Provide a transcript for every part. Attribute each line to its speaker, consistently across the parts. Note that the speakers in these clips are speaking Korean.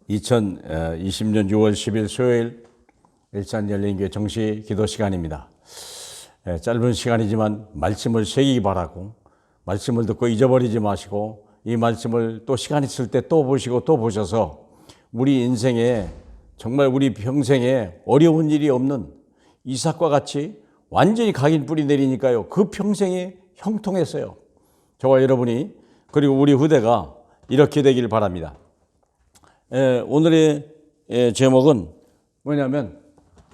Speaker 1: 2020년 6월 10일 수요일 일산 열린교회 정시 기도 시간입니다. 짧은 시간이지만 말씀을 새기기 바라고, 말씀을 듣고 잊어버리지 마시고 이 말씀을 또 시간 있을 때 또 보시고 또 보셔서 우리 인생에, 정말 우리 평생에 어려운 일이 없는 이삭과 같이 완전히 각인 뿌리 내리니까요, 그 평생이 형통했어요. 저와 여러분이, 그리고 우리 후대가 이렇게 되길 바랍니다. 오늘의 제목은 뭐냐면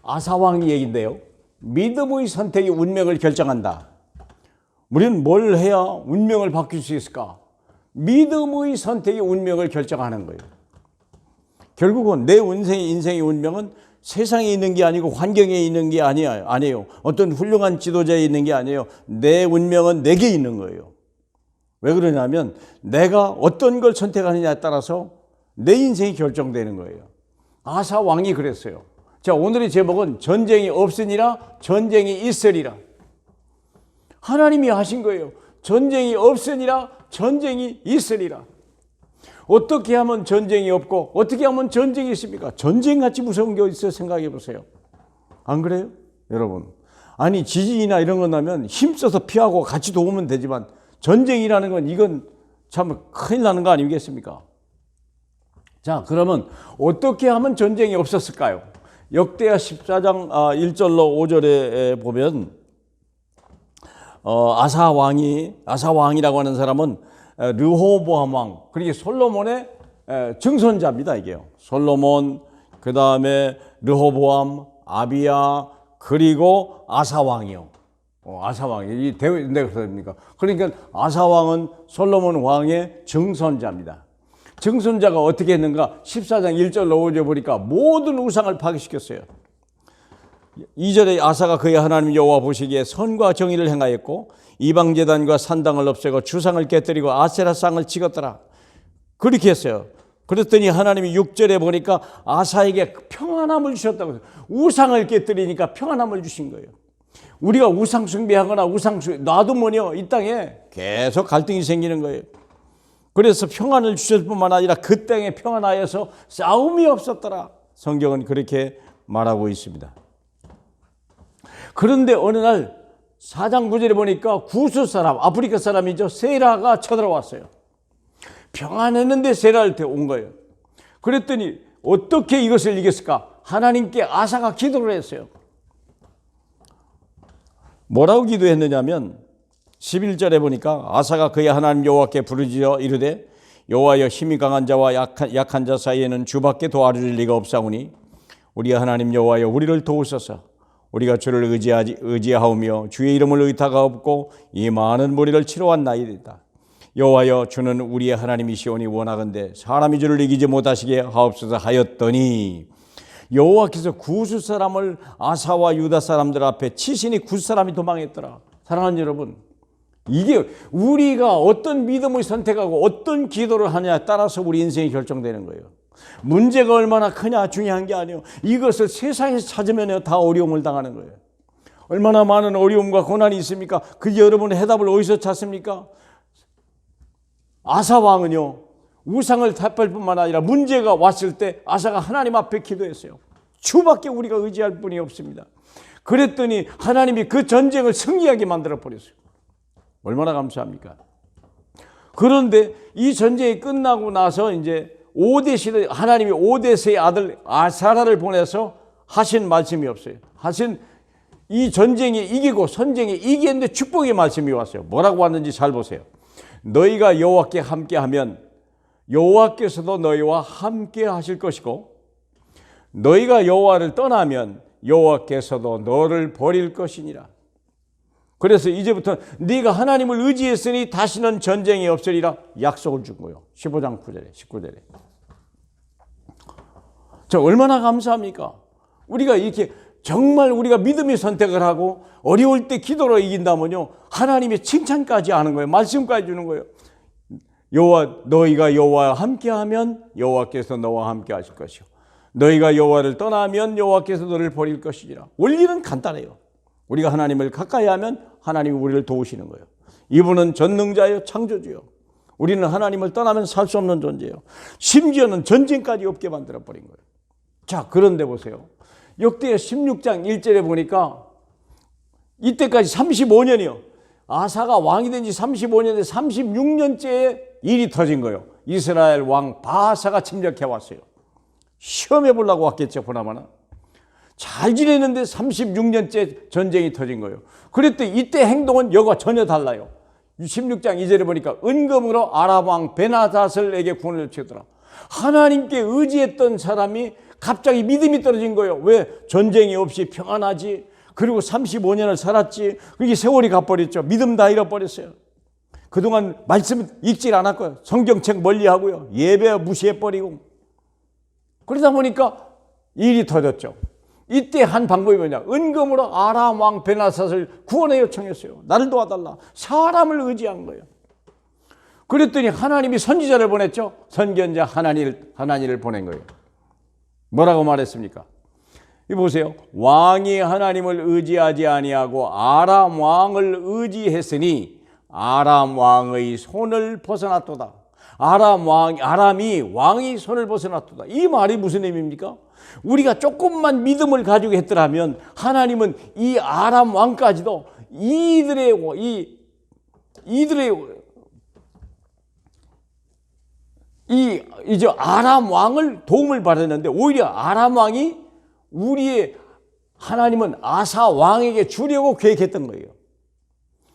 Speaker 1: 아사왕 얘기인데요, 믿음의 선택이 운명을 결정한다. 우리는 뭘 해야 운명을 바뀔 수 있을까? 믿음의 선택이 운명을 결정하는 거예요. 결국은 내 인생의 운명은 세상에 있는 게 아니고 환경에 있는 게 아니에요. 어떤 훌륭한 지도자에 있는 게 아니에요. 내 운명은 내게 있는 거예요. 왜 그러냐면 내가 어떤 걸 선택하느냐에 따라서 내 인생이 결정되는 거예요. 아사 왕이 그랬어요. 자, 오늘의 제목은 전쟁이 없으니라 전쟁이 있으리라. 하나님이 하신 거예요. 전쟁이 없으니라 전쟁이 있으리라. 어떻게 하면 전쟁이 없고 어떻게 하면 전쟁이 있습니까? 전쟁같이 무서운 게 어디 있어요? 생각해 보세요. 안 그래요? 여러분, 아니 지진이나 이런 거 나면 힘써서 피하고 같이 도우면 되지만 전쟁이라는 건 이건 참 큰일 나는 거 아니겠습니까? 자, 그러면 어떻게 하면 전쟁이 없었을까요? 역대하 14장 1절로 5절에 보면 아사왕이라고 하는 사람은 르호보암 왕, 그러니까 솔로몬의 증손자입니다. 이게요. 솔로몬, 그 다음에 르호보암, 아비야, 그리고 아사왕이요. 아사왕이 이 대입니까? 그러니까 아사왕은 솔로몬 왕의 증손자입니다. 증손자가 어떻게 했는가? 14장 1절로 5절 보니까 모든 우상을 파괴시켰어요. 2절에 아사가 그의 하나님 여호와 보시기에 선과 정의를 행하였고 이방제단과 산당을 없애고 주상을 깨뜨리고 아세라상을 찍었더라. 그렇게 했어요. 그랬더니 하나님이 6절에 보니까 아사에게 평안함을 주셨다고. 우상을 깨뜨리니까 평안함을 주신 거예요. 우리가 우상 숭배하거나 놔두면요, 이 땅에 계속 갈등이 생기는 거예요. 그래서 평안을 주실 뿐만 아니라 그 땅에 평안하여서 싸움이 없었더라. 성경은 그렇게 말하고 있습니다. 그런데 어느 날 4장 9절에 보니까 구스 사람, 아프리카 사람이죠, 세라가 쳐들어왔어요. 평안했는데 세라한테 온 거예요. 그랬더니 어떻게 이것을 이겼을까? 하나님께 아사가 기도를 했어요. 뭐라고 기도했느냐면 11절에 보니까 아사가 그의 하나님 여호와께 부르짖어 이르되 여호와여, 힘이 강한 자와 약한 자 사이에는 주밖에 도와줄 리가 없사오니 우리 하나님 여호와여, 우리를 도우소서. 우리가 주를 의지하오며 주의 이름을 의타가 없고 이 많은 무리를 치러왔나이다. 여호와여, 주는 우리의 하나님이시오니 원하건대 사람이 주를 이기지 못하시게 하옵소서 하였더니 여호와께서 구스 사람을 아사와 유다 사람들 앞에 치시니 구스 사람이 도망했더라. 사랑하는 여러분, 이게 우리가 어떤 믿음을 선택하고 어떤 기도를 하냐에 따라서 우리 인생이 결정되는 거예요. 문제가 얼마나 크냐 중요한 게 아니에요. 이것을 세상에서 찾으면 다 어려움을 당하는 거예요. 얼마나 많은 어려움과 고난이 있습니까? 그 여러분의 해답을 어디서 찾습니까? 아사 왕은요, 우상을 탓할 뿐만 아니라 문제가 왔을 때 아사가 하나님 앞에 기도했어요. 주밖에 우리가 의지할 분이 없습니다. 그랬더니 하나님이 그 전쟁을 승리하게 만들어 버렸어요. 얼마나 감사합니까? 그런데 이 전쟁이 끝나고 나서 이제 하나님이 오데스의 아들 아사라를 보내서 하신 말씀이 없어요. 하신 이 전쟁이 이기고 선쟁이 이겼는데 축복의 말씀이 왔어요. 뭐라고 왔는지 잘 보세요. 너희가 여호와께 함께하면 여호와께서도 너희와 함께 하실 것이고 너희가 여호와를 떠나면 여호와께서도 너를 버릴 것이니라. 그래서 이제부터 네가 하나님을 의지했으니 다시는 전쟁이 없으리라 약속을 준 거예요. 15장 9절에 19절에. 자, 얼마나 감사합니까? 우리가 이렇게 정말 우리가 믿음의 선택을 하고 어려울 때 기도로 이긴다면요, 하나님의 칭찬까지 하는 거예요. 말씀까지 주는 거예요. 너희가 여호와와 함께하면 여호와께서 너와 함께 하실 것이요 너희가 여호와를 떠나면 여호와께서 너를 버릴 것이니라. 원리는 간단해요. 우리가 하나님을 가까이 하면 하나님이 우리를 도우시는 거예요. 이분은 전능자요, 창조주요. 우리는 하나님을 떠나면 살 수 없는 존재예요. 심지어는 전쟁까지 없게 만들어버린 거예요. 자, 그런데 보세요. 역대하 16장 1절에 보니까 이때까지 35년이요. 아사가 왕이 된 지 35년에 36년째에 일이 터진 거예요. 이스라엘 왕 바하사가 침략해 왔어요. 시험해 보려고 왔겠죠, 보나마나. 잘 지내는데 36년째 전쟁이 터진 거예요. 그랬더니 이때 행동은 여과 전혀 달라요. 16장 2절에 보니까 은금으로 아람 왕 베나닷에게 군을 치더라. 하나님께 의지했던 사람이 갑자기 믿음이 떨어진 거예요. 왜? 전쟁이 없이 평안하지. 그리고 35년을 살았지. 그게 세월이 가버렸죠. 믿음 다 잃어버렸어요. 그동안 말씀 읽질 않았고요. 성경책 멀리하고요. 예배 무시해버리고. 그러다 보니까 일이 터졌죠. 이때 한 방법이 뭐냐? 은금으로 아람 왕 베나닷을 구원에 요청했어요. 나를 도와달라. 사람을 의지한 거예요. 그랬더니 하나님이 선지자를 보냈죠. 선견자 하나니를 보낸 거예요. 뭐라고 말했습니까? 이 보세요. 왕이 하나님을 의지하지 아니하고 아람 왕을 의지했으니 아람 왕의 손을 벗어났도다. 아람이 왕의 손을 벗어났도다. 이 말이 무슨 의미입니까? 우리가 조금만 믿음을 가지고 했더라면 하나님은 이 아람 왕까지도 이들의 이제 아람 왕을 도움을 받았는데 오히려 아람 왕이 우리의 하나님은 아사 왕에게 주려고 계획했던 거예요.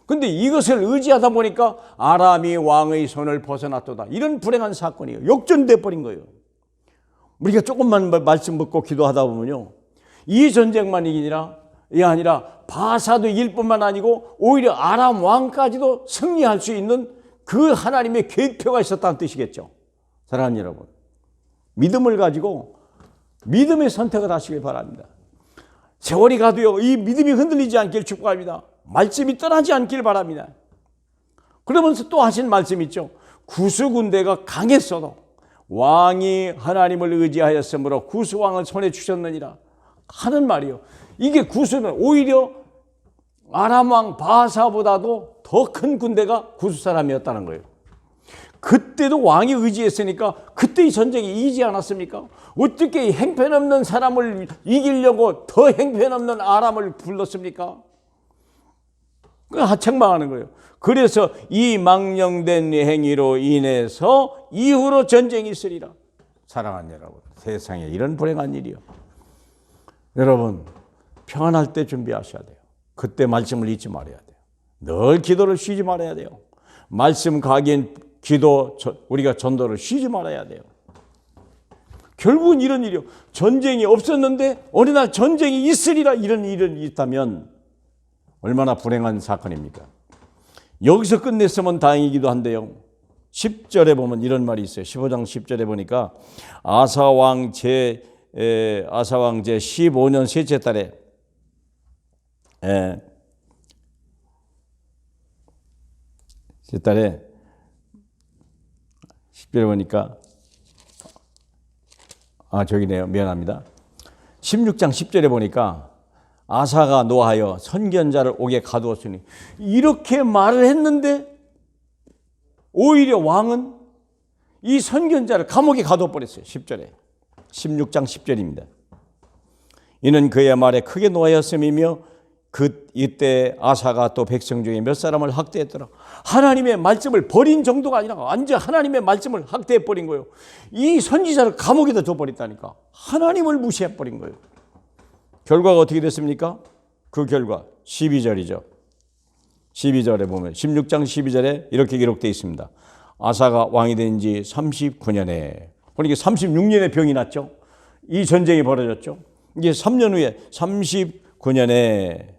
Speaker 1: 근데 이것을 의지하다 보니까 아람이 왕의 손을 벗어났도다. 이런 불행한 사건이에요. 역전돼 버린 거예요. 우리가 조금만 말씀 듣고 기도하다 보면요, 이 전쟁만이 아니라 바사도 이길 뿐만 아니고 오히려 아람 왕까지도 승리할 수 있는 그 하나님의 계획표가 있었다는 뜻이겠죠. 사랑하는 여러분, 믿음을 가지고 믿음의 선택을 하시길 바랍니다. 세월이 가도요, 이 믿음이 흔들리지 않길 축복합니다. 말씀이 떠나지 않길 바랍니다. 그러면서 또 하신 말씀 있죠. 구스군대가 강했어도 왕이 하나님을 의지하였으므로 구스왕을 손에 주셨느니라 하는 말이요. 이게 구스는 오히려 아람 왕 바하사보다도 더 큰 군대가 구스 사람이었다는 거예요. 그때도 왕이 의지했으니까 그때의 전쟁이 이기지 않았습니까? 어떻게 행편없는 사람을 이기려고 더 행편없는 아람을 불렀습니까? 하책망하는 거예요. 그래서 이 망령된 행위로 인해서 이후로 전쟁이 있으리라. 사랑하는 여러분, 세상에 이런 불행한 일이요. 여러분, 평안할 때 준비하셔야 돼요. 그때 말씀을 잊지 말아야 돼요. 늘 기도를 쉬지 말아야 돼요. 말씀 각인 기도, 우리가 전도를 쉬지 말아야 돼요. 결국은 이런 일이요. 전쟁이 없었는데 어느 날 전쟁이 있으리라, 이런 일이 있다면 얼마나 불행한 사건입니까? 여기서 끝냈으면 다행이기도 한데요. 10절에 보면 이런 말이 있어요. 15장 10절에 보니까 아사왕 제 15년 셋째 달에 10절에 보니까 저기네요. 미안합니다. 16장 10절에 보니까 아사가 노하여 선견자를 옥에 가두었으니, 이렇게 말을 했는데 오히려 왕은 이 선견자를 감옥에 가둬버렸어요. 10절에 16장 10절입니다. 이는 그의 말에 크게 노하였음이며 이때 아사가 또 백성 중에 몇 사람을 학대했더라. 하나님의 말씀을 버린 정도가 아니라 완전 하나님의 말씀을 학대해버린 거예요. 이 선지자를 감옥에다 둬버렸다니까. 하나님을 무시해버린 거예요. 결과가 어떻게 됐습니까? 그 결과 12절이죠. 12절에 보면 16장 12절에 이렇게 기록되어 있습니다. 아사가 왕이 된 지 39년에, 그러니까 36년에 병이 났죠. 이 전쟁이 벌어졌죠. 이게 3년 후에 39년에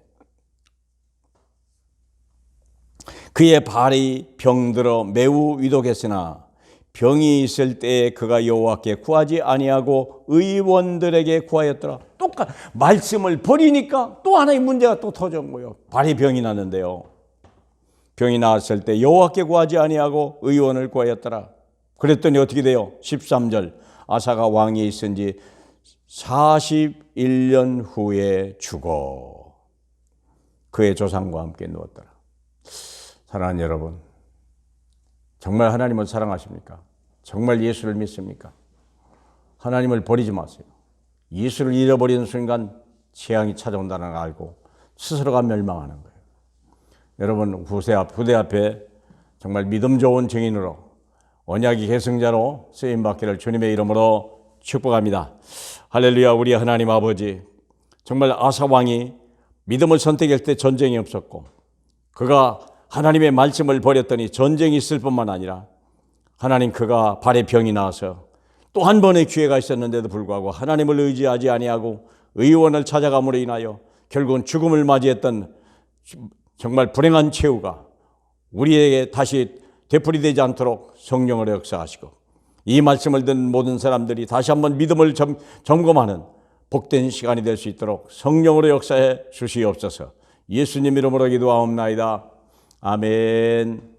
Speaker 1: 그의 발이 병들어 매우 위독했으나 병이 있을 때에 그가 여호와께 구하지 아니하고 의원들에게 구하였더라. 말씀을 버리니까 또 하나의 문제가 또 터진 거예요. 발이 병이 났는데요. 병이 나았을 때 여호와께 구하지 아니하고 의원을 구하였더라. 그랬더니 어떻게 돼요? 13절 아사가 왕이 있은 지 41년 후에 죽어 그의 조상과 함께 누웠더라. 사랑하는 여러분, 정말 하나님을 사랑하십니까? 정말 예수를 믿습니까? 하나님을 버리지 마세요. 예수를 잃어버리는 순간 재앙이 찾아온다는 걸 알고 스스로가 멸망하는 거예요. 여러분 후대 앞에 정말 믿음 좋은 증인으로 언약의 계승자로 쓰임받기를 주님의 이름으로 축복합니다. 할렐루야. 우리 하나님 아버지, 정말 아사 왕이 믿음을 선택할 때 전쟁이 없었고 그가 하나님의 말씀을 버렸더니 전쟁이 있을 뿐만 아니라 하나님 그가 발에 병이 나서 또 한 번의 기회가 있었는데도 불구하고 하나님을 의지하지 아니하고 의원을 찾아감으로 인하여 결국은 죽음을 맞이했던 정말 불행한 최후가 우리에게 다시 되풀이되지 않도록 성령으로 역사하시고 이 말씀을 듣는 모든 사람들이 다시 한번 믿음을 점검하는 복된 시간이 될 수 있도록 성령으로 역사해 주시옵소서. 예수님 이름으로 기도하옵나이다. 아멘.